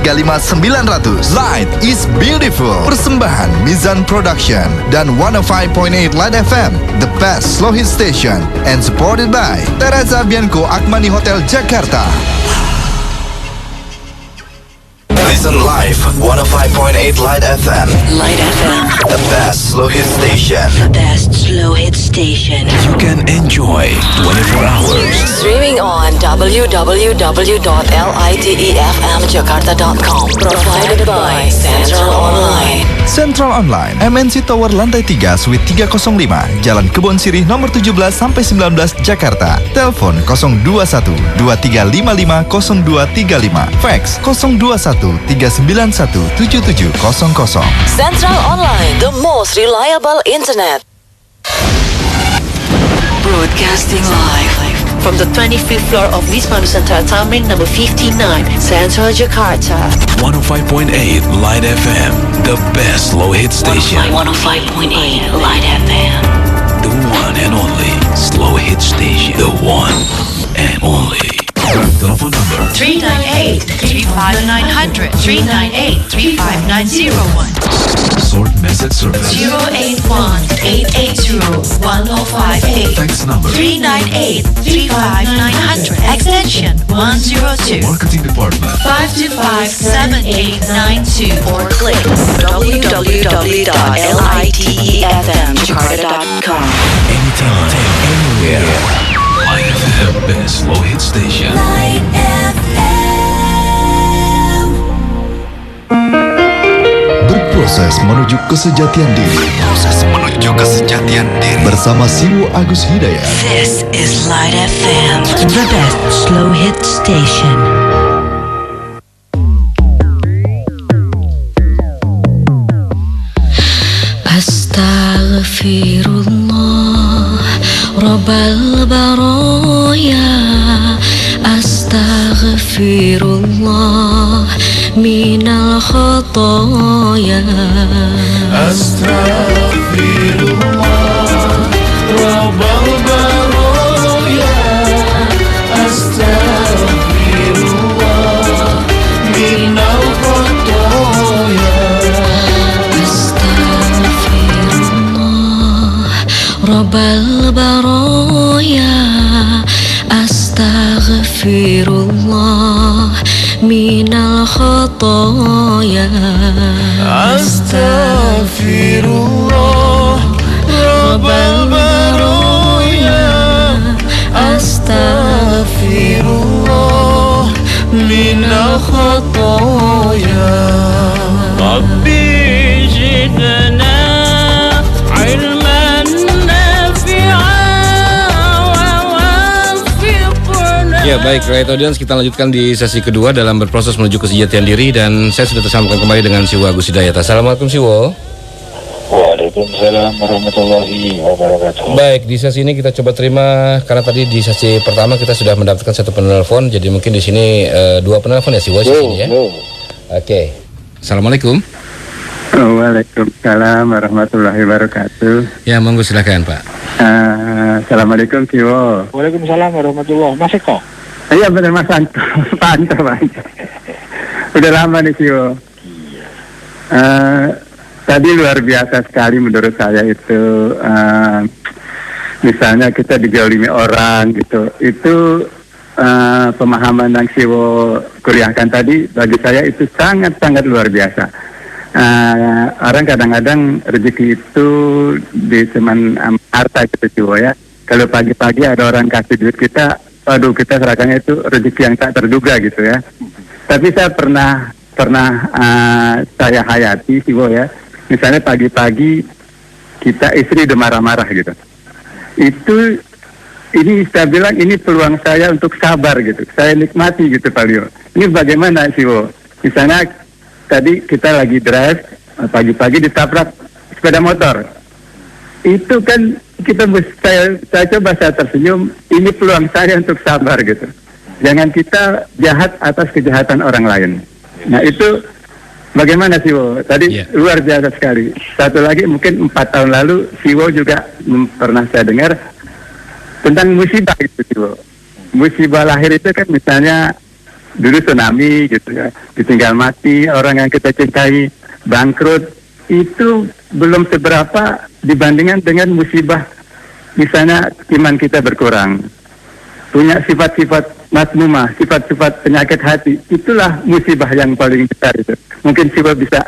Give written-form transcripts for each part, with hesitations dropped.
35900. Light is beautiful. Persembahan Mizan Production dan 105.8 Light FM, the best slow hit station, and supported by Teresa Bianco Akmani Hotel Jakarta. Listen live 105.8 Light FM. Light FM, The best slow hit station. the best slow hit station. You can enjoy 24 hours. Streaming on www.litefmjakarta.com. Provided by Central Online. Central Online, MNC Tower Lantai 3, Suite 305, Jalan Kebon Sirih nomor 17-19 Jakarta. Telepon 021 2355 0235. Fax 021 391 7700. Central Online, the most reliable internet. Broadcasting live from the 25th floor of Wisma Nusantara Tamrin, number 59, Central Jakarta. 105.8 Light FM, the best slow hit station. 105.8 Light FM. The one and only slow hit station. The one and only. Telephone number 398-35900, 398-35901, short message service. 081-880-1058, Fax number 398-35900, extension 102, Marketing Department 525-7892, or click www.litefmjakarta.com. anytime, anywhere. Light FM, best slow hit station. Berproses menuju kesejatian diri. Bersama Siwo Agus Hidayat. This is Light FM, the best slow hit station. Astaghfirullah Rabbal baraya, astaghfirullah minal khotoya. Astaghfirullah Rabbal baraya, astaghfirullah minal khotoya. Astaghfirullah Rabbal baraya, astaghfirullah minal khotoya. Astaghfirullah Rabbal baraya, astaghfirullah minal khotoya. Rabbi zidna ilman nafi'an wa wafiqna. Ya baik, right audience, kita lanjutkan di sesi kedua dalam berproses menuju kesejatian diri, dan saya sudah tersambungkan kembali dengan Siwo Agus Hidayat. Assalamualaikum Siwo. Waalaikumsalam warahmatullahi wabarakatuh. Baik, di sesi ini kita coba terima, karena tadi di sesi pertama kita sudah mendapatkan satu penelpon, jadi mungkin di sini dua penelpon ya Siwo di sini ya. Oke. Assalamualaikum. Waalaikumsalam warahmatullahi wabarakatuh. Ya, monggo silakan Pak. Assalamualaikum Siwo. Waalaikumsalam warahmatullahi wabarakatuh. Mas Eko. Iya benar Mas Anto. Panto. Udah lama nih Siwo. Tadi luar biasa sekali menurut saya itu. Misalnya kita dijolimi orang gitu. Itu pemahaman yang Siwo kuliahkan tadi bagi saya itu sangat-sangat luar biasa. Orang kadang-kadang rezeki itu di teman harta gitu Siwo ya. Kalau pagi-pagi ada orang kasih duit kita, waduh kita seraganya itu rezeki yang tak terduga gitu ya. Tapi saya pernah saya hayati Siwo ya. Misalnya pagi-pagi kita istri udah marah-marah gitu. Ini saya bilang ini peluang saya untuk sabar gitu. Saya nikmati gitu Pak Leo. Ini bagaimana Siwo? Misalnya tadi kita lagi drive, pagi-pagi ditabrak sepeda motor. Itu kan saya coba saya tersenyum, ini peluang saya untuk sabar gitu. Jangan kita jahat atas kejahatan orang lain. Nah itu bagaimana Siwo? Tadi luar biasa sekali. Satu lagi mungkin 4 tahun lalu Siwo juga pernah saya dengar tentang musibah gitu Siwo. Musibah lahir itu kan misalnya dulu tsunami gitu ya, ditinggal mati orang yang kita cintai, bangkrut, itu belum seberapa dibandingkan dengan musibah misalnya iman kita berkurang, punya sifat-sifat masmumah, sifat-sifat penyakit hati, itulah musibah yang paling besar itu. Mungkin Siwa bisa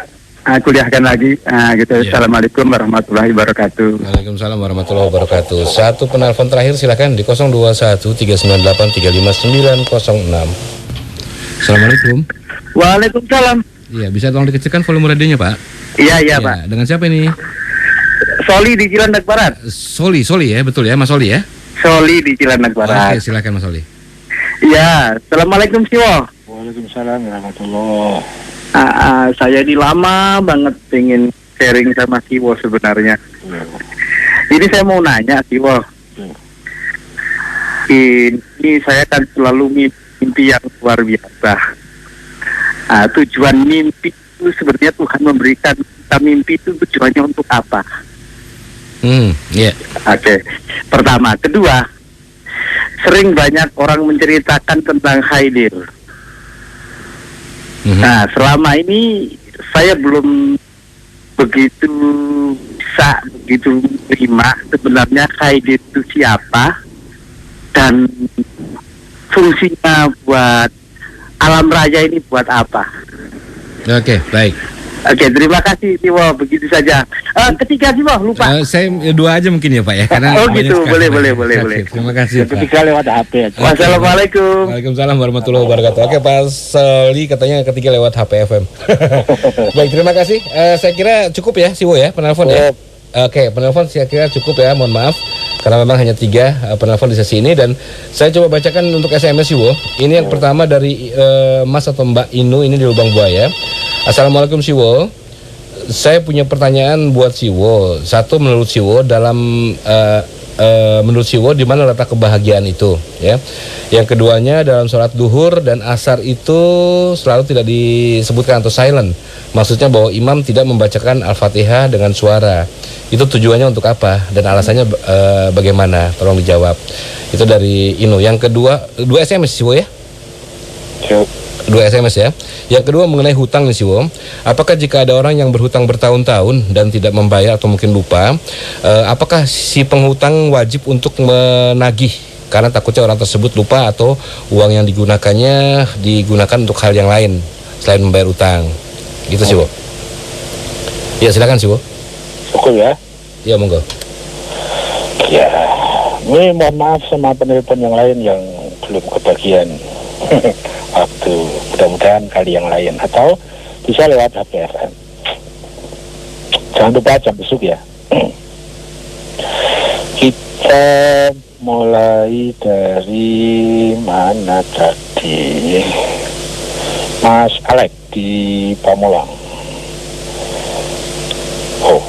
kuliahkan lagi gitu. Ya. Assalamualaikum warahmatullahi wabarakatuh. Waalaikumsalam warahmatullahi wabarakatuh. Satu penelpon terakhir silakan di 021398359006. Assalamualaikum. Waalaikumsalam. Iya, bisa tolong dikecilkan volume radionya, Pak? Iya, Ya, Pak. dengan siapa ini? Soli di Cilandak Barat. Soli ya, betul ya, Mas Soli ya? Soli di Cilandak Barat. Oke, silakan Mas Soli. Iya, Assalamualaikum Siwo. Waalaikumsalam warahmatullahi. Saya ini lama banget pengen sharing sama Siwo sebenarnya. Ini saya mau nanya Siwo. Ini saya kan selalu mimpi yang luar biasa. Tujuan mimpi itu sebenarnya Tuhan memberikan kita mimpi itu tujuannya untuk apa? Iya. Oke. Pertama, kedua, sering banyak orang menceritakan tentang Khaidir. Nah, selama ini saya belum begitu terima sebenarnya Khaidir itu siapa dan fungsinya buat alam raya ini buat apa. Oke, baik. Oke, terima kasih Siwo, begitu saja. Ketiga Siwo, lupa. Saya dua aja mungkin ya Pak ya, karena Oh banyak gitu, sekali. boleh. Oke, terima kasih Pak. Ketiga lewat HP. Wassalamualaikum. Waalaikumsalam warahmatullahi wabarakatuh. Oke, Pak Soli katanya ketiga lewat HP FM. Baik, terima kasih. Saya kira cukup ya Siwo ya penelpon ya. Oke, penelpon saya kira cukup ya, mohon maaf karena memang hanya 3 penelpon di sesi ini dan saya coba bacakan untuk SMS Siwo. Ini yang pertama dari Mas atau Mbak Inu ini di Lubang Buaya. Assalamualaikum Siwo. Saya punya pertanyaan buat Siwo. Satu, menurut Siwo menurut Siwo di mana letak kebahagiaan itu ya. Yang keduanya, dalam sholat duhur dan asar itu selalu tidak disebutkan atau silent. Maksudnya bahwa imam tidak membacakan Al-Fatihah dengan suara. Itu tujuannya untuk apa dan alasannya bagaimana? Tolong dijawab. Itu dari Inu. Yang kedua, 2 SMS Siwo ya? 2 SMS ya. Yang kedua mengenai hutang nih Siwo. Apakah jika ada orang yang berhutang bertahun-tahun dan tidak membayar atau mungkin lupa, apakah si penghutang wajib untuk menagih karena takutnya orang tersebut lupa atau uang yang digunakannya digunakan untuk hal yang lain selain membayar utang? Gitu Siwo. Ya silakan Siwo. Cukup ya. Ya monggo. Ya, ini mohon maaf sama penelpon yang lain yang belum kebagian waktu. Mudah-mudahan kali yang lain atau bisa lewat HP FM. Jangan lupa jam besok ya. Kita mulai dari mana tadi? Mas Alek di Pamulang. Oh,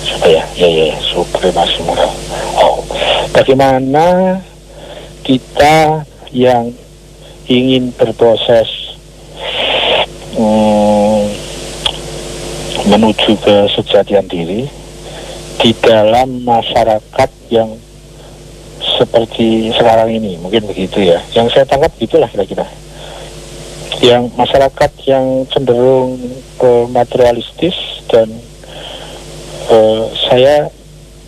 sudah ya? Ya, supremasi moral. Oh, bagaimana kita yang ingin berproses menuju ke sejatian diri di dalam masyarakat yang seperti sekarang ini, mungkin begitu ya. Yang saya tangkap gitulah kira-kira. Yang masyarakat yang cenderung materialistis dan saya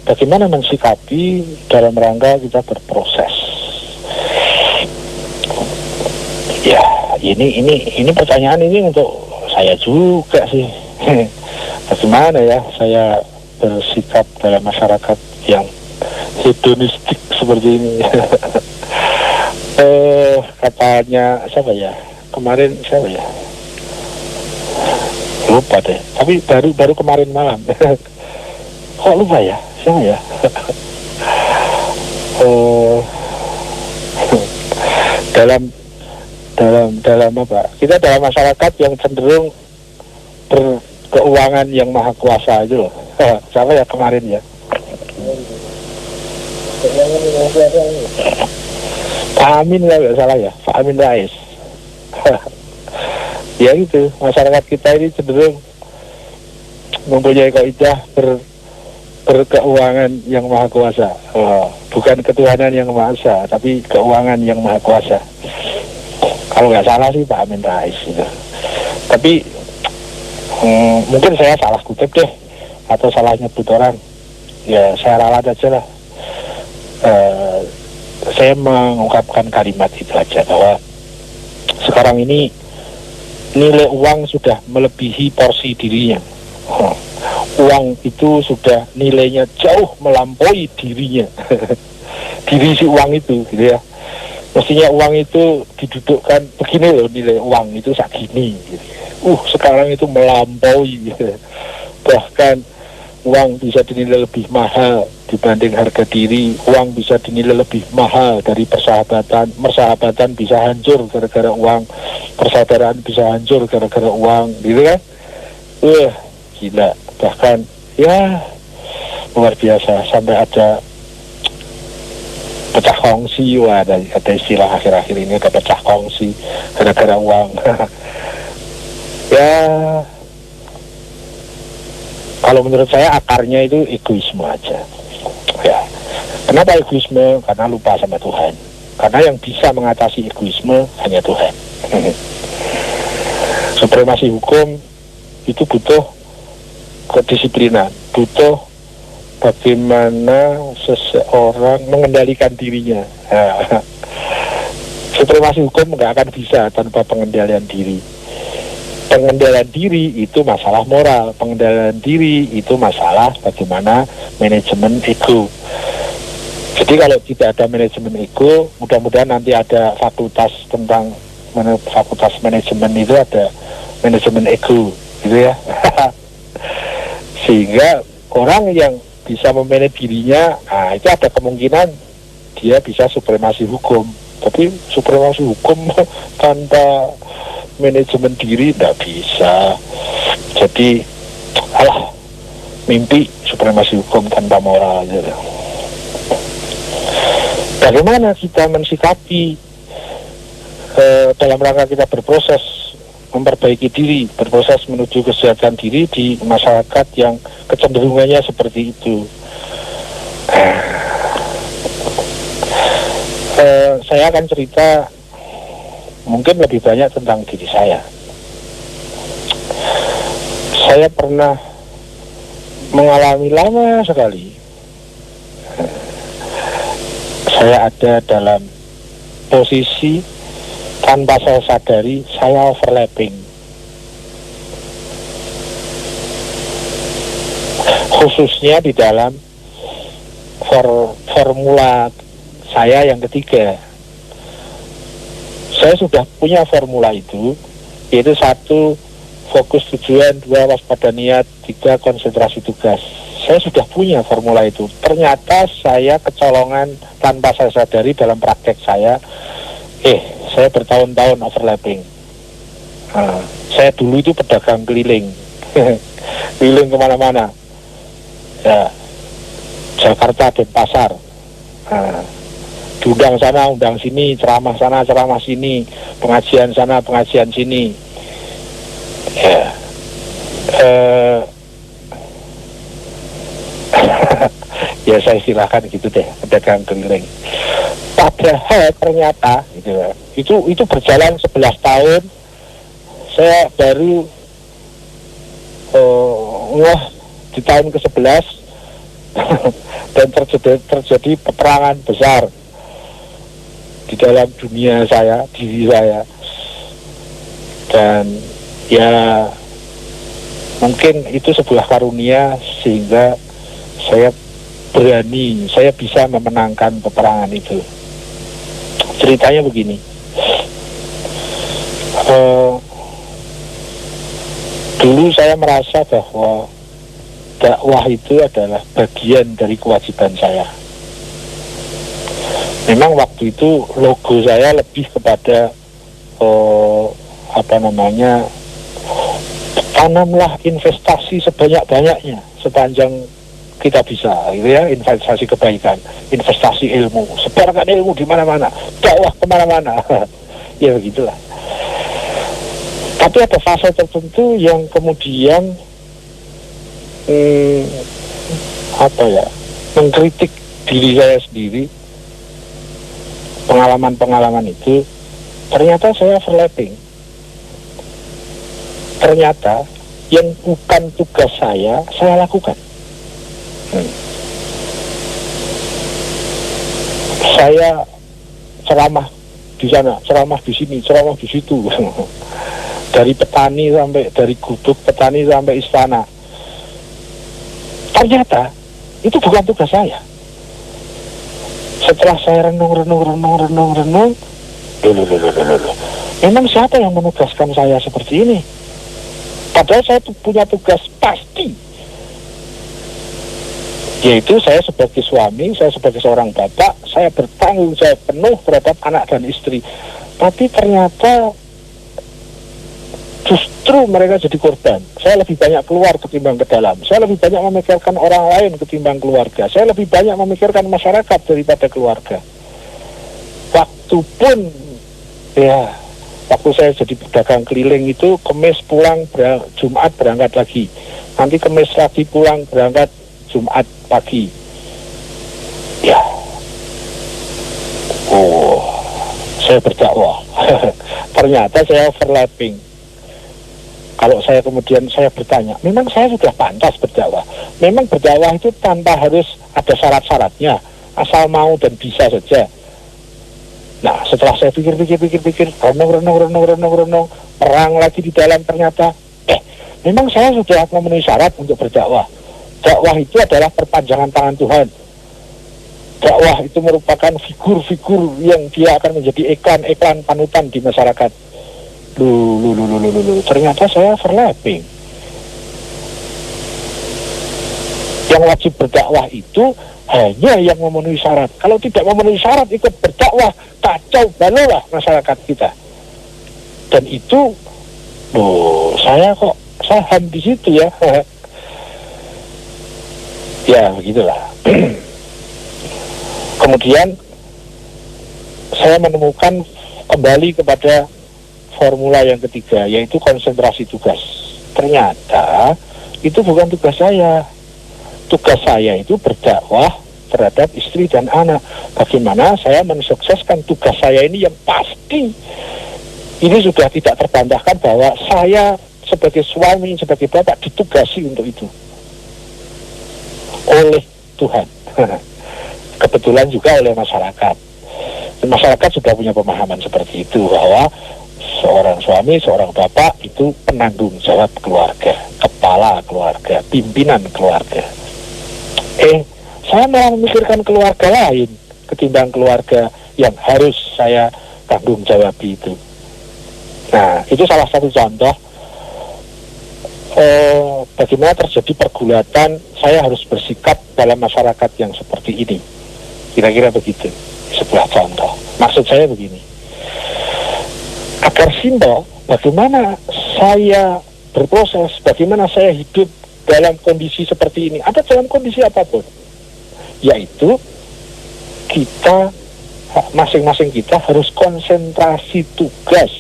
bagaimana mensikapi dalam rangka kita berproses. Ya, ini pertanyaan ini untuk saya juga sih. Bagaimana ya saya bersikap dalam masyarakat yang hedonistik seperti ini. Katanya siapa ya? Kemarin siapa ya? Lupa deh. Tapi baru kemarin malam. Kok lupa ya? Siapa ya? dalam apa? Kita dalam masyarakat yang cenderung berkeuangan yang maha kuasa itu loh. Siapa ya kemarin ya? Pak Amin lah nggak salah ya, Pak Amin Rais. Ya gitu, masyarakat kita ini cenderung mempunyai kaidah berkeuangan yang maha kuasa. Bukan ketuhanan yang maha esa, tapi keuangan yang maha kuasa. Kalau nggak salah sih Pak Amin Rais gitu. Tapi mungkin saya salah kutip deh, atau salah nyebut orang. Ya saya ralat aja lah. Saya mengungkapkan kalimat itu aja, bahwa sekarang ini nilai uang sudah melebihi porsi dirinya. Uang itu sudah nilainya jauh melampaui dirinya. Diri si uang itu gitu ya. Mestinya uang itu didudukkan begini loh, nilai uang itu segini gitu. Sekarang itu melampaui gitu. Bahkan uang bisa dinilai lebih mahal dibanding harga diri. Uang bisa dinilai lebih mahal dari persahabatan. Persahabatan bisa hancur gara-gara uang. Persaudaraan bisa hancur gara-gara uang gitu kan. Gila. Bahkan ya luar biasa, sampai ada pecah kongsi. Ada istilah akhir-akhir ini, ada pecah kongsi gara-gara uang. Ya kalau menurut saya akarnya itu egoisme aja ya. Kenapa egoisme? Karena lupa sama Tuhan. Karena yang bisa mengatasi egoisme hanya Tuhan. Supremasi hukum itu butuh kedisiplinan, butuh bagaimana seseorang mengendalikan dirinya. Supremasi hukum nggak akan bisa tanpa pengendalian diri. Pengendalian diri itu masalah moral, pengendalian diri itu masalah bagaimana manajemen ego. Jadi kalau tidak ada manajemen ego, mudah-mudahan nanti ada fakultas tentang fakultas manajemen, itu ada manajemen ego gitu ya. Sehingga orang yang bisa memanage dirinya, itu ada kemungkinan dia bisa supremasi hukum. Tapi supremasi hukum tanpa manajemen diri tidak bisa. Jadi mimpi supremasi hukum tanpa moral aja. Bagaimana kita mensikapi dalam rangka kita berproses memperbaiki diri, berproses menuju kesehatan diri di masyarakat yang kecenderungannya seperti itu. Saya akan cerita mungkin lebih banyak tentang diri saya. Saya pernah mengalami lama sekali. Saya ada dalam posisi tanpa saya sadari saya overlapping. Khususnya di dalam formula saya yang ketiga. Saya sudah punya formula itu, yaitu 1, fokus tujuan, 2, waspada niat, 3, konsentrasi tugas. Saya sudah punya formula itu. Ternyata saya kecolongan tanpa saya sadari dalam praktek saya. Saya bertahun-tahun overlapping. Saya dulu itu pedagang keliling. Keliling kemana-mana. Ya, Jakarta dan pasar. Diundang sana, undang sini, ceramah sana, ceramah sini, pengajian sana, pengajian sini. Ya. Ya saya istilahkan gitu deh, pedagang keliling. Padahal ternyata itu berjalan 11 tahun. Saya baru di tahun ke-11 dan terjadi peperangan besar di dalam dunia saya, diri saya. Dan ya mungkin itu sebuah karunia sehingga saya bisa memenangkan peperangan itu. Ceritanya begini. Dulu saya merasa bahwa dakwah itu adalah bagian dari kewajiban saya. Memang waktu itu logo saya lebih kepada tanamlah investasi sebanyak-banyaknya sepanjang kita bisa, gitu ya, investasi kebaikan, investasi ilmu, sebarkan ilmu di mana-mana, dakwah kemana-mana. Ya begitulah. Tapi ada fase tertentu yang kemudian mengkritik diri saya sendiri, pengalaman-pengalaman itu, ternyata saya overlapping. Ternyata yang bukan tugas saya lakukan. Saya ceramah di sana, ceramah di sini, ceramah di situ. Dari petani sampai, dari gubuk petani sampai istana. Ternyata itu bukan tugas saya. Setelah saya renung, memang siapa yang menugaskan saya seperti ini? Padahal saya punya tugas pasti, yaitu saya sebagai suami, saya sebagai seorang bapak, saya bertanggung jawab penuh terhadap anak dan istri. Tapi ternyata justru mereka jadi korban. Saya lebih banyak keluar ketimbang ke dalam. Saya lebih banyak memikirkan orang lain ketimbang keluarga. Saya lebih banyak memikirkan masyarakat daripada keluarga. Waktu pun, ya, waktu saya jadi pedagang keliling itu, Kemis pulang, Jumat berangkat lagi. Nanti Kemis lagi pulang, berangkat Jumat pagi. Ya. Oh, saya berdakwah. Ternyata saya overlapping. Kalau saya kemudian saya bertanya, memang saya sudah pantas berdakwah. Memang berdakwah itu tanpa harus ada syarat-syaratnya, asal mau dan bisa saja. Nah, setelah saya pikir, renung, perang lagi di dalam, ternyata, memang saya sudah memenuhi syarat untuk berdakwah. Dakwah itu adalah perpanjangan tangan Tuhan. Dakwah itu merupakan figur-figur yang dia akan menjadi iklan panutan di masyarakat. Ternyata saya overlapping. Yang wajib berdakwah itu hanya yang memenuhi syarat. Kalau tidak memenuhi syarat ikut berdakwah, kacau balau masyarakat kita. Dan itu, saya kok saham di situ ya. Ya begitulah. Kemudian saya menemukan kembali kepada formula yang ketiga, yaitu konsentrasi tugas. Ternyata itu bukan tugas saya. Tugas saya itu berdakwah terhadap istri dan anak. Bagaimana saya mensukseskan tugas saya ini yang pasti ini sudah tidak terbantahkan bahwa saya sebagai suami, sebagai bapak ditugasi untuk itu oleh Tuhan. Kebetulan juga oleh masyarakat. Masyarakat sudah punya pemahaman seperti itu, bahwa seorang suami, seorang bapak itu penanggung jawab keluarga, kepala keluarga, pimpinan keluarga. Saya malah memikirkan keluarga lain ketimbang keluarga yang harus saya tanggung jawab itu. Nah, itu salah satu contoh bagaimana terjadi pergulatan saya harus bersikap dalam masyarakat yang seperti ini. Kira-kira begitu, sebuah contoh. Maksud saya begini, agar simpel, bagaimana saya berproses, bagaimana saya hidup dalam kondisi seperti ini, ada dalam kondisi apapun, yaitu kita, masing-masing kita harus konsentrasi tugas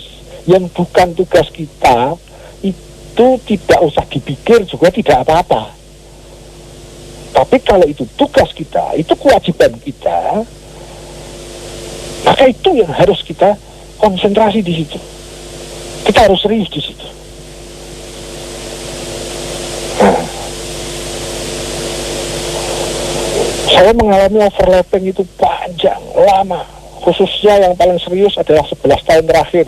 yang bukan tugas kita, itu tidak usah dipikir juga tidak apa-apa. Tapi kalau itu tugas kita, itu kewajiban kita, maka itu yang harus kita konsentrasi di situ. Kita harus serius di situ. Saya mengalami overlapping itu panjang, lama. Khususnya yang paling serius adalah 11 tahun terakhir.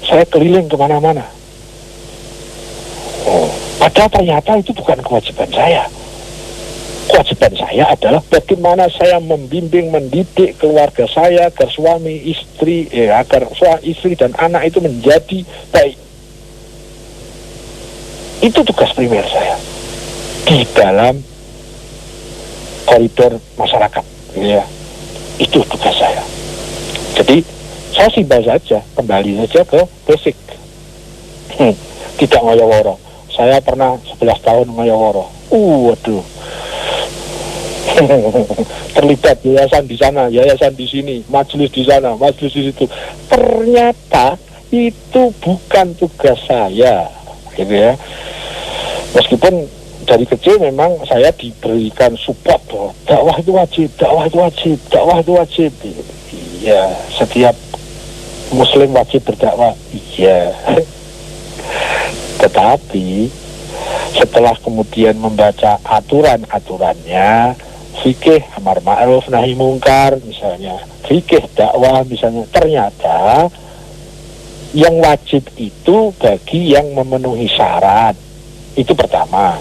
Saya keliling kemana-mana. Padahal ternyata itu bukan kewajiban saya. Kewajiban saya adalah bagaimana saya membimbing, mendidik keluarga saya agar suami, istri, agar istri dan anak itu menjadi baik. Itu tugas primer saya di dalam koridor masyarakat, ya. Itu tugas saya. Jadi saya simpel saja, kembali saja ke basic. Tidak ngoyo-woro. Saya pernah 11 tahun ngoyo-woro. Waduh. Terlibat yayasan di sana, yayasan di sini, majelis di sana, majelis di situ. Ternyata itu bukan tugas saya, gitu ya. Meskipun dari kecil memang saya diberikan support bahwa dakwah itu wajib, dakwah itu wajib, dakwah itu wajib. Ya, setiap Muslim wajib berdakwah, iya. Tetapi setelah kemudian membaca aturan-aturannya, fikih amar ma'ruf nahi mungkar misalnya, fikih dakwah misalnya, ternyata yang wajib itu bagi yang memenuhi syarat. Itu pertama.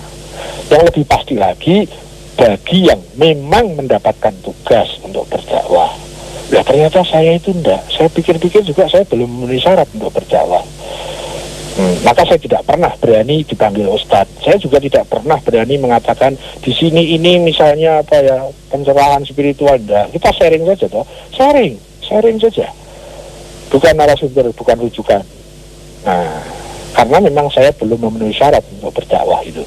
Yang lebih pasti lagi, bagi yang memang mendapatkan tugas untuk berdakwah. Nah ternyata saya itu enggak. Saya pikir-pikir juga saya belum memenuhi syarat untuk berdakwah. Maka saya tidak pernah berani dipanggil ustadz. Saya juga tidak pernah berani mengatakan di sini ini misalnya apa ya, pencerahan spiritual. Enggak. Kita sharing saja toh. Sharing saja. Bukan narasumber, bukan rujukan. Nah, karena memang saya belum memenuhi syarat untuk berdakwah itu.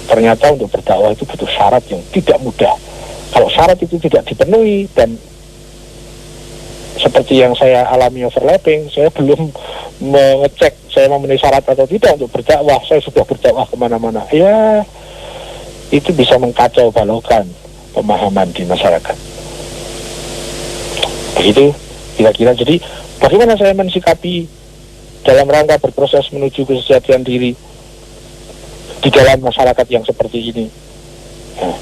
Ternyata untuk berdakwah itu butuh syarat yang tidak mudah. Kalau syarat itu tidak dipenuhi dan seperti yang saya alami overlapping, saya belum mengecek saya memenuhi syarat atau tidak untuk berdakwah. Saya sudah berdakwah kemana-mana. Ya, itu bisa mengkacau balaukan pemahaman di masyarakat. Begitu kira-kira. Jadi bagaimana saya mensikapi dalam rangka berproses menuju kesejahteraan diri di dalam masyarakat yang seperti ini? Nah,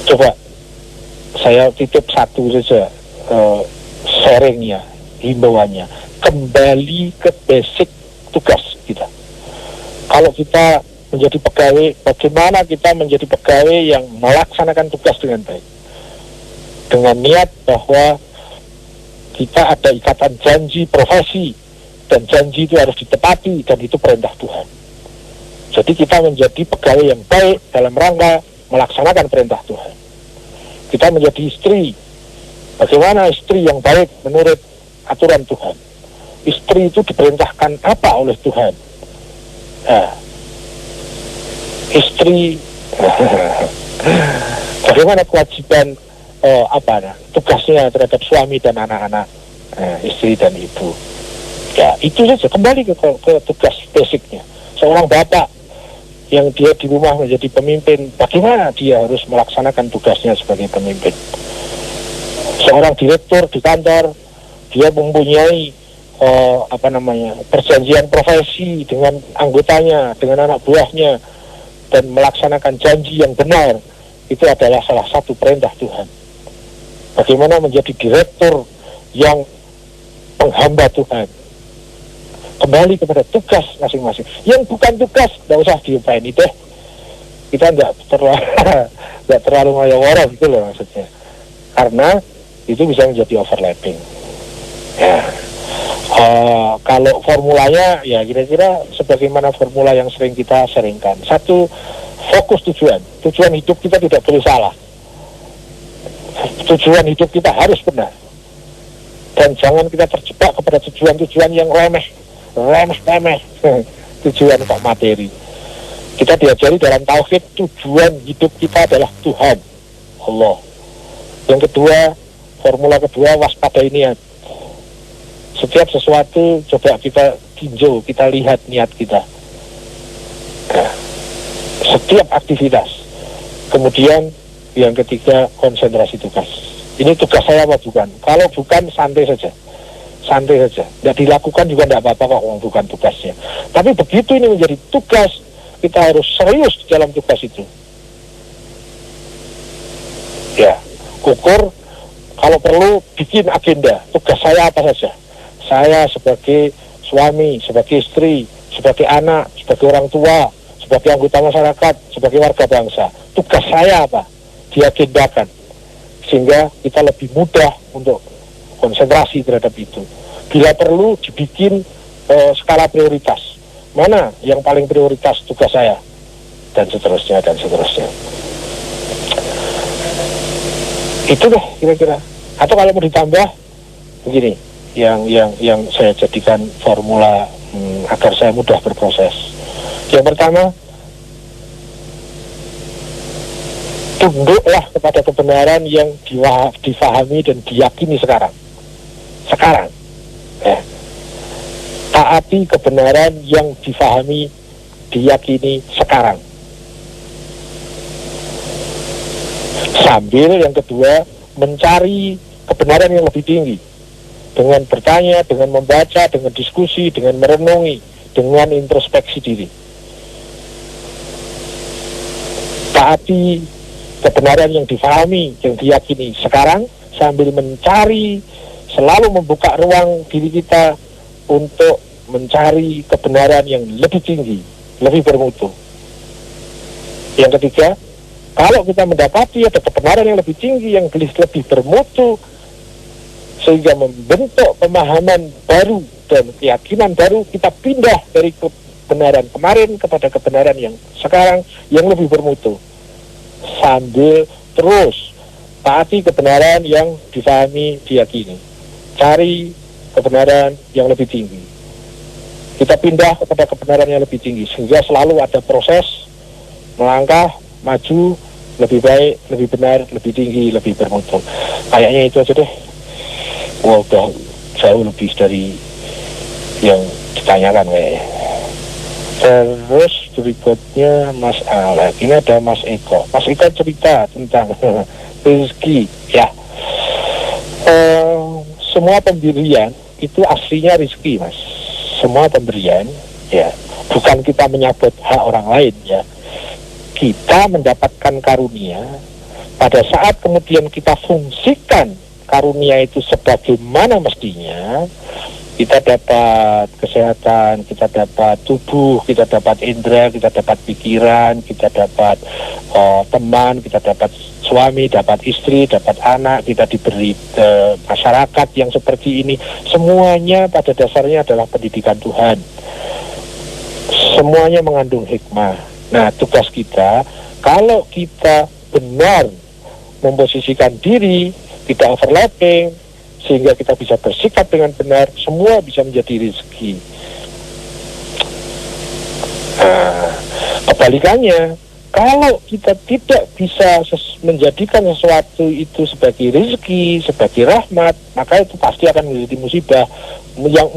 coba saya titip satu saja sharingnya, himbauannya, kembali ke basic tugas kita. Kalau kita menjadi pegawai, bagaimana kita menjadi pegawai yang melaksanakan tugas dengan baik, dengan niat bahwa kita ada ikatan janji profesi, dan janji itu harus ditepati, dan itu perintah Tuhan. Jadi kita menjadi pegawai yang baik dalam rangka melaksanakan perintah Tuhan. Kita menjadi istri, bagaimana istri yang baik menurut aturan Tuhan. Istri itu diperintahkan apa oleh Tuhan? Istri bagaimana kewajiban tugasnya terhadap suami dan anak-anak, istri dan ibu. Ya itu saja, kembali ke tugas basicnya. Seorang bapak yang dia di rumah menjadi pemimpin, bagaimana dia harus melaksanakan tugasnya sebagai pemimpin. Seorang direktur di kantor, dia mempunyai perjanjian profesi dengan anggotanya, dengan anak buahnya, dan melaksanakan janji yang benar. Itu adalah salah satu perintah Tuhan. Bagaimana menjadi direktur yang penghamba Tuhan. Kembali kepada tugas masing-masing. Yang bukan tugas, tidak usah diupaini deh. Kita nggak terlalu ngayawara gitu loh maksudnya. Karena itu bisa menjadi overlapping. Ya. Kalau formulanya, ya kira-kira sebagaimana formula yang sering kita sharingkan. Satu, fokus tujuan. Tujuan hidup kita tidak boleh salah. Tujuan hidup kita harus benar. Dan jangan kita terjebak kepada tujuan-tujuan yang remeh. Tujuan kok materi. Kita diajari dalam tauhid, tujuan hidup kita adalah Tuhan, Allah. Yang kedua, formula kedua, waspadai niat. Setiap sesuatu coba kita tinjau, kita lihat niat kita. Setiap aktivitas. Kemudian yang ketiga, konsentrasi tugas. Ini tugas saya apa bukan? Kalau bukan, santai saja. Tidak dilakukan juga tidak apa-apa kok, bukan tugasnya. Tapi begitu ini menjadi tugas, kita harus serius di dalam tugas itu. Ya, ukur, kalau perlu bikin agenda. Tugas saya apa saja? Saya sebagai suami, sebagai istri, sebagai anak, sebagai orang tua, sebagai anggota masyarakat, sebagai warga bangsa. Tugas saya apa? Diagendakan. Sehingga kita lebih mudah untuk konsentrasi terhadap itu. Bila perlu dibikin skala prioritas. Mana yang paling prioritas tugas saya? Dan seterusnya. Itu deh kira-kira. Atau kalau mau ditambah begini, yang saya jadikan formula agar saya mudah berproses. Yang pertama, tunduklah kepada kebenaran yang difahami dan diyakini sekarang. Ya. Taati kebenaran yang difahami, diyakini sekarang. Sambil yang kedua, mencari kebenaran yang lebih tinggi. dengan bertanya, dengan membaca, dengan diskusi, dengan merenungi, dengan introspeksi diri. Taati kebenaran yang difahami, yang diyakini sekarang, sambil mencari, selalu membuka ruang diri kita untuk mencari kebenaran yang lebih tinggi, lebih bermutu. Yang ketiga, kalau kita mendapati ada kebenaran yang lebih tinggi, yang lebih bermutu, sehingga membentuk pemahaman baru dan keyakinan baru, kita pindah dari kebenaran kemarin kepada kebenaran yang sekarang yang lebih bermutu, sambil terus taati kebenaran yang difahami, diyakini, cari kebenaran yang lebih tinggi, kita pindah kepada kebenaran yang lebih tinggi, sehingga selalu ada proses melangkah maju lebih baik, lebih benar, lebih tinggi, lebih bermutu. Kayaknya itu aja deh. Wah, udah jauh lebih dari yang ditanyakan kayaknya. Terus berikutnya Mas Alek, ini ada Mas Eko. Mas Eko cerita tentang rezeki, ya. Semua pemberian itu aslinya rezeki, Mas. Semua pemberian, ya, bukan kita menyabot hak orang lain, ya. Kita mendapatkan karunia, pada saat kemudian kita fungsikan karunia itu sebagaimana mestinya, kita dapat kesehatan, kita dapat tubuh, kita dapat indera, kita dapat pikiran, kita dapat teman, kita dapat suami, dapat istri, dapat anak, kita diberi masyarakat yang seperti ini. Semuanya pada dasarnya adalah pendidikan Tuhan. Semuanya mengandung hikmah. Nah, tugas kita, kalau kita benar memposisikan diri, tidak overlapping, sehingga kita bisa bersikap dengan benar, semua bisa menjadi rezeki. Nah, kebalikannya, kalau kita tidak bisa menjadikan sesuatu itu sebagai rezeki, sebagai rahmat, maka itu pasti akan menjadi musibah. Yang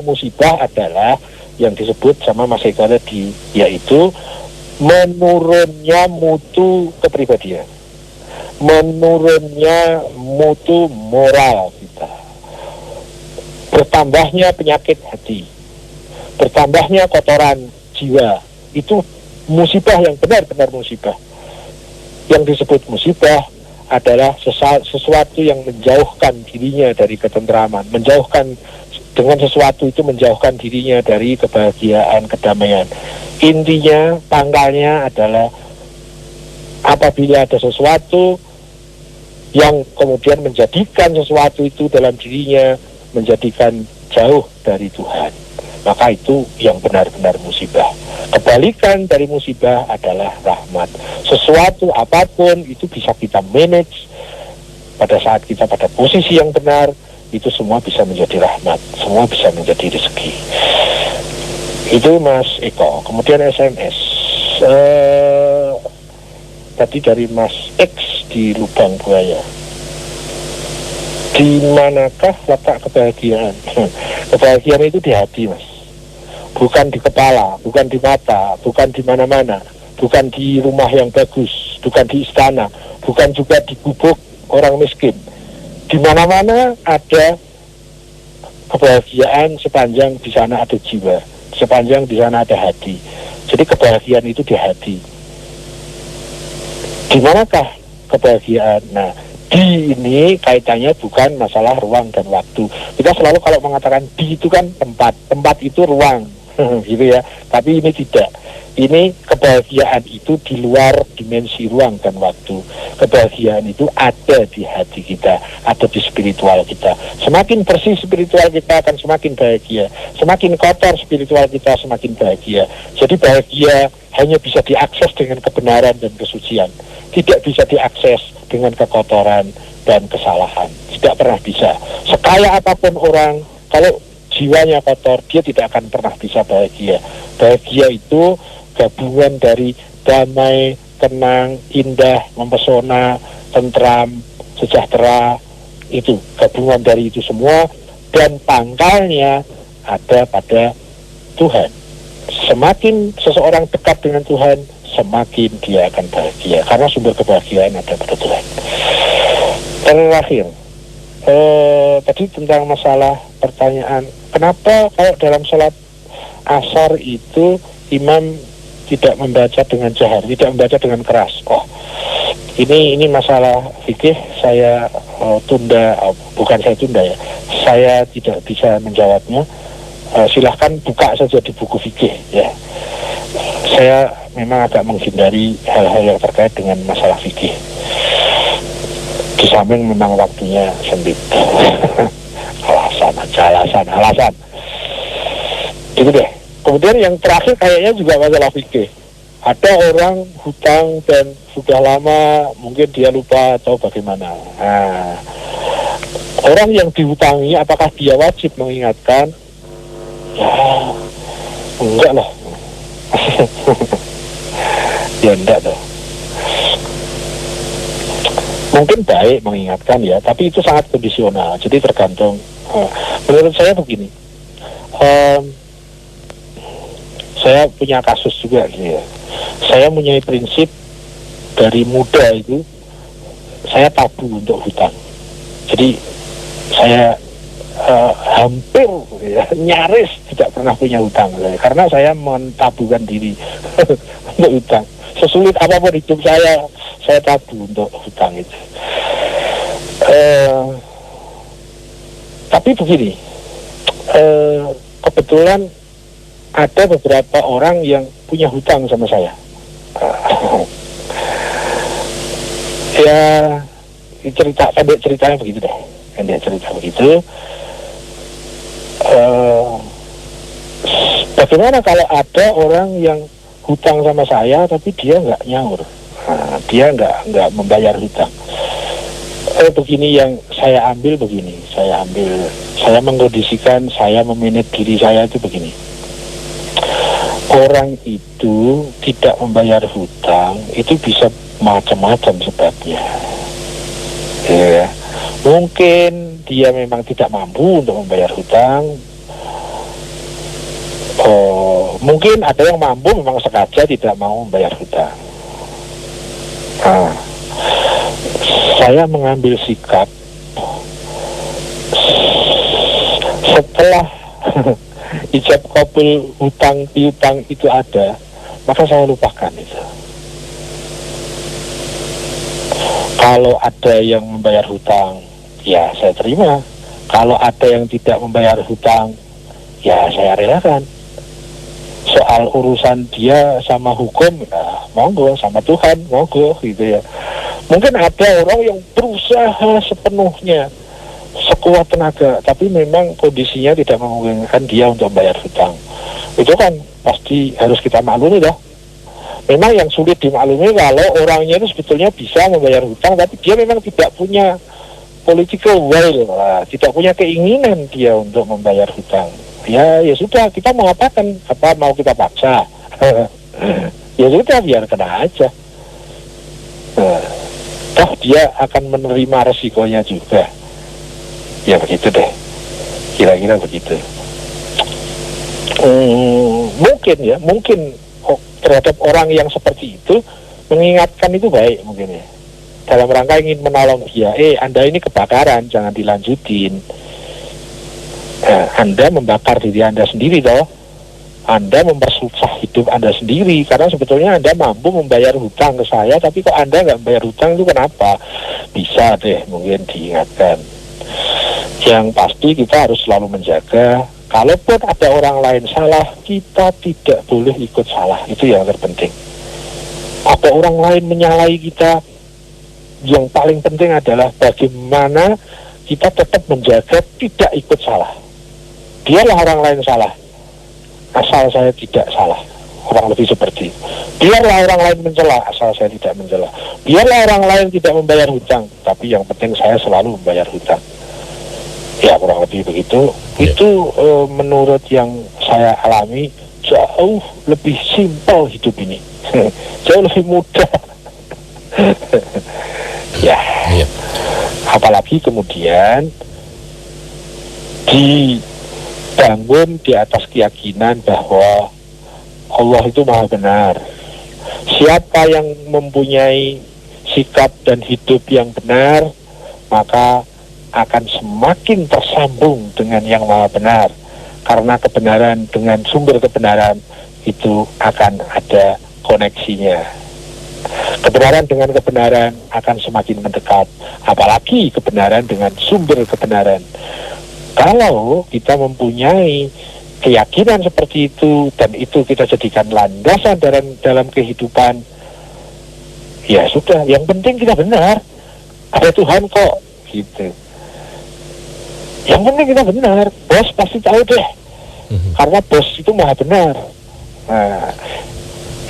musibah adalah yang disebut sama Mas Eko tadi, yaitu menurunnya mutu kepribadian, menurunnya mutu moral kita, bertambahnya penyakit hati, bertambahnya kotoran jiwa. Itu musibah yang benar-benar musibah. Yang disebut musibah adalah sesuatu yang menjauhkan dirinya dari ketentraman, menjauhkan dengan sesuatu itu menjauhkan dirinya dari kebahagiaan, kedamaian. Intinya, pangkalnya adalah apabila ada sesuatu yang kemudian menjadikan sesuatu itu dalam dirinya menjadikan jauh dari Tuhan, maka itu yang benar-benar musibah. Kebalikan dari musibah adalah rahmat. Sesuatu apapun itu bisa kita manage pada saat kita pada posisi yang benar, itu semua bisa menjadi rahmat, semua bisa menjadi rezeki. Itu Mas Eko. Kemudian SMS tadi dari Mas X di Lubang Buaya. Di manakah letak kebahagiaan? Kebahagiaan itu di hati, Mas. Bukan di kepala, bukan di mata, bukan di mana-mana, bukan di rumah yang bagus, bukan di istana, bukan juga di gubuk orang miskin. Di mana-mana ada kebahagiaan sepanjang di sana ada jiwa, sepanjang di sana ada hati. Jadi kebahagiaan itu di hati. Di manakah kebahagiaan? Nah, di ini kaitannya bukan masalah ruang dan waktu. Kita selalu kalau mengatakan di itu kan tempat itu ruang, gitu ya. Tapi ini tidak. Ini kebahagiaan itu di luar dimensi ruang dan waktu. Kebahagiaan itu ada di hati kita, ada di spiritual kita. Semakin bersih spiritual kita akan semakin bahagia. Semakin kotor spiritual kita semakin bahagia. Jadi bahagia hanya bisa diakses dengan kebenaran dan kesucian. Tidak bisa diakses dengan kekotoran dan kesalahan. Tidak pernah bisa. Sekaya apapun orang, kalau jiwanya kotor, dia tidak akan pernah bisa bahagia. Bahagia itu gabungan dari damai, tenang, indah, mempesona, tentram, sejahtera. Itu gabungan dari itu semua, dan pangkalnya ada pada Tuhan. Semakin seseorang dekat dengan Tuhan, semakin dia akan bahagia, karena sumber kebahagiaan ada pada Tuhan. Terakhir, tadi tentang masalah pertanyaan, kenapa kalau dalam sholat asar itu imam tidak membaca dengan jahar, tidak membaca dengan keras? Oh, ini masalah fikih saya bukan saya tunda ya, saya tidak bisa menjawabnya. Silahkan buka saja di buku fikih ya. Saya memang agak menghindari hal-hal yang terkait dengan masalah fikih. Di samping memang waktunya sempit. alasan. Itu deh. Kemudian yang terakhir kayaknya juga masalah fikih. Ada orang hutang dan sudah lama mungkin dia lupa atau bagaimana. Nah, orang yang dihutangi apakah dia wajib mengingatkan? Ya, enggak lah. Ya enggak loh. Mungkin baik mengingatkan ya, tapi itu sangat kondisional. Jadi tergantung. Menurut saya begini, saya punya kasus juga gitu ya. Saya punya prinsip dari muda itu, saya tabu untuk hutang. Jadi saya hampir ya, nyaris tidak pernah punya hutang karena saya mentabukan diri untuk hutang. Sesulit apapun hidup saya tabu untuk hutang itu. Tapi begini, kebetulan ada beberapa orang yang punya hutang sama saya. Ya pendek ceritanya begitu deh. Bagaimana kalau ada orang yang hutang sama saya tapi dia nggak nyaur, dia nggak membayar hutang? Begini yang saya ambil begini, saya mengkondisikan, saya memanage diri saya itu begini. Orang itu tidak membayar hutang itu bisa macam-macam sebabnya. Ya, mungkin dia memang tidak mampu untuk membayar hutang. Mungkin ada yang mampu memang sengaja tidak mau membayar hutang. Saya mengambil sikap setelah ijab kabul hutang piutang itu ada, maka saya lupakan itu. Kalau ada yang membayar hutang, ya saya terima. Kalau ada yang tidak membayar hutang, ya saya relakan. Soal urusan dia sama hukum, ya monggo, sama Tuhan, monggo gitu ya. Mungkin ada orang yang berusaha sepenuhnya, sekuat tenaga, tapi memang kondisinya tidak memungkinkan dia untuk membayar hutang. Itu kan pasti harus kita maklumi dah. Memang yang sulit dimaklumi kalau orangnya itu sebetulnya bisa membayar hutang, tapi dia memang tidak punya political will, tidak punya keinginan dia untuk membayar hutang. Ya sudah, kita mengatakan apa mau kita paksa? Ya sudah, biar kena aja. Toh dia akan menerima resikonya juga. Ya begitu deh, kira-kira begitu. Mungkin terhadap orang yang seperti itu mengingatkan itu baik mungkin ya. Dalam rangka ingin menolong dia. Anda ini kebakaran, jangan dilanjutin. Anda membakar diri Anda sendiri toh. Anda mempersusah hidup Anda sendiri karena sebetulnya Anda mampu membayar hutang ke saya, tapi kok Anda nggak membayar hutang itu kenapa? Bisa deh mungkin diingatkan. Yang pasti kita harus selalu menjaga, kalaupun ada orang lain salah, kita tidak boleh ikut salah. Itu yang terpenting. Ada orang lain menyalahi kita, yang paling penting adalah bagaimana kita tetap menjaga tidak ikut salah. Biarlah orang lain salah, asal saya tidak salah. Kurang lebih seperti itu. Biarlah orang lain mencela, asal saya tidak mencela. Biarlah orang lain tidak membayar hutang, tapi yang penting saya selalu membayar hutang. Ya kurang lebih begitu. Itu menurut yang saya alami jauh lebih simpel hidup ini. Jauh lebih mudah. Ya. Apalagi kemudian dibangun di atas keyakinan bahwa Allah itu maha benar. Siapa yang mempunyai sikap dan hidup yang benar, maka akan semakin tersambung dengan yang maha benar, karena kebenaran dengan sumber kebenaran itu akan ada koneksinya. Kebenaran dengan kebenaran akan semakin mendekat, apalagi kebenaran dengan sumber kebenaran. Kalau kita mempunyai keyakinan seperti itu dan itu kita jadikan landasan dalam kehidupan, ya sudah, yang penting kita benar, ada Tuhan kok, gitu. Yang penting kita benar, bos pasti tahu deh, karena bos itu maha benar. Nah,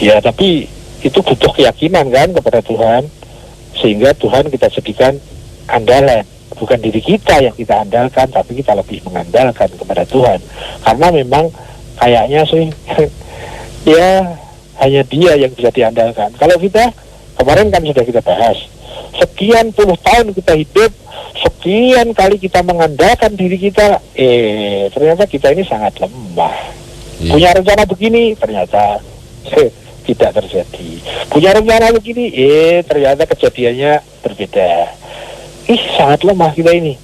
ya tapi itu butuh keyakinan kan kepada Tuhan, sehingga Tuhan kita jadikan andalan. Bukan diri kita yang kita andalkan, tapi kita lebih mengandalkan kepada Tuhan. Karena memang kayaknya sih ya hanya Dia yang bisa diandalkan. Kalau kita, kemarin kan sudah kita bahas, sekian puluh tahun kita hidup, sekian kali kita mengandalkan diri kita, ternyata kita ini sangat lemah. Punya rencana begini, ternyata tidak terjadi. Punya rencana begini, ternyata kejadiannya berbeda. Sangat lemah kita ini.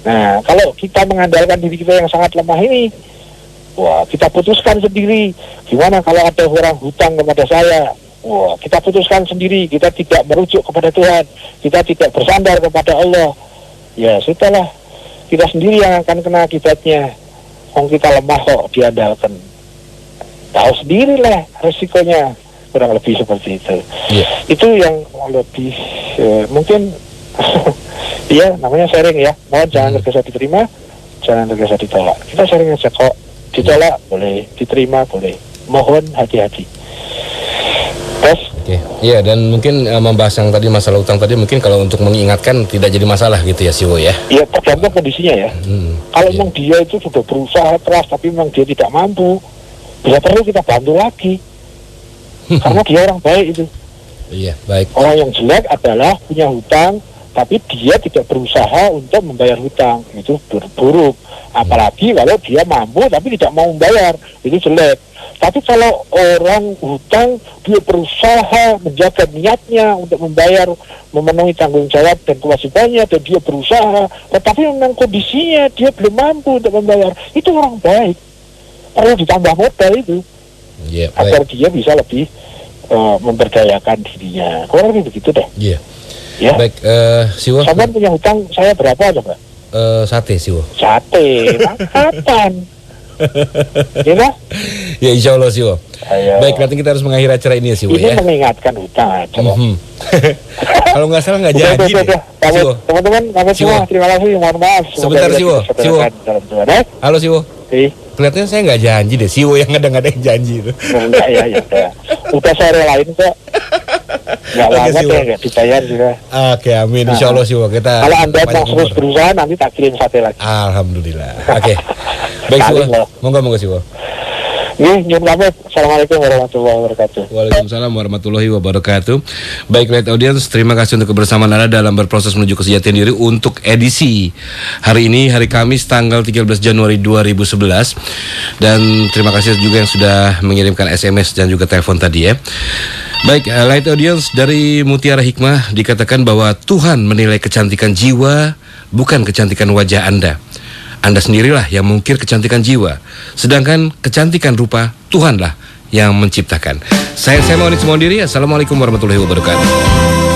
Nah, kalau kita mengandalkan diri kita yang sangat lemah ini, wah, kita putuskan sendiri. Gimana kalau ada orang hutang kepada saya? Wah, kita putuskan sendiri. Kita tidak merujuk kepada Tuhan. Kita tidak bersandar kepada Allah. Ya, sudahlah. Kita sendiri yang akan kena akibatnya. Kita lemah kok diandalkan. Tahu sendirilah resikonya. Kurang lebih seperti itu. Itu yang lebih mungkin iya, namanya sharing ya. Mohon jangan tergesa diterima, jangan tergesa ditolak. Kita sharing aja kok. Ditolak boleh, diterima boleh. Mohon hati-hati. Terus? Oke. Iya, dan mungkin membahas yang tadi masalah utang tadi, mungkin kalau untuk mengingatkan tidak jadi masalah gitu ya, Siwo ya. Iya, tergantung kondisinya ya. Kalau memang dia itu sudah berusaha keras tapi memang dia tidak mampu, bila perlu kita bantu lagi. Karena dia orang baik itu. Iya, baik. Orang yang jelek adalah punya hutang, tapi dia tidak berusaha untuk membayar hutang. Itu buruk. Apalagi kalau dia mampu tapi tidak mau membayar, itu jelek. Tapi kalau orang hutang, dia berusaha menjaga niatnya untuk membayar, memenuhi tanggung jawab dan kewajibannya, dan dia berusaha, tetapi memang kondisinya dia belum mampu untuk membayar, itu orang baik. Perlu ditambah modal itu, agar dia bisa lebih memberdayakan dirinya. Kurang lebih begitu deh. Iya. Ya. Baik, Siwo. Sampai punya hutang saya berapa coba? Sate, Siwo. Sate, kapan? Gimana? Ya, insya Allah, Siwo. Ayo. Baik, nanti kita harus mengakhiri acara ini ya, Siwo ya. Ini mengingatkan hutang aja. Kalau nggak salah nggak jadi deh. Siwo. Teman-teman, kami semua terima kasih, mohon maaf. Sebentar, Siwo. Siwo. Halo, Siwo. Kelihatannya saya nggak janji deh, Siwo yang kadang-kadang janji itu. Enggak ya, udah saya relain kok. Nggak banget ya, nggak dibayar juga. Oke, amin. Insya Allah, Siwo. Kita. Kalau Anda mau terus berusaha, nanti tak kirim sate lagi. Alhamdulillah. Oke. Baik, Siwo. Monggo, Siwo. Nyun pamit. Assalamualaikum warahmatullahi wabarakatuh. Waalaikumsalam warahmatullahi wabarakatuh. Baik, Light Audience, terima kasih untuk kebersamaan Anda dalam berproses menuju kesejahteraan diri untuk edisi hari ini, hari Kamis tanggal 13 Januari 2011. Dan terima kasih juga yang sudah mengirimkan SMS dan juga telepon tadi ya. Baik, Light Audience, dari Mutiara Hikmah dikatakan bahwa Tuhan menilai kecantikan jiwa, bukan kecantikan wajah Anda. Anda sendirilah yang mengukir kecantikan jiwa, sedangkan kecantikan rupa Tuhanlah yang menciptakan. Saya mau diri. Assalamualaikum warahmatullahi wabarakatuh.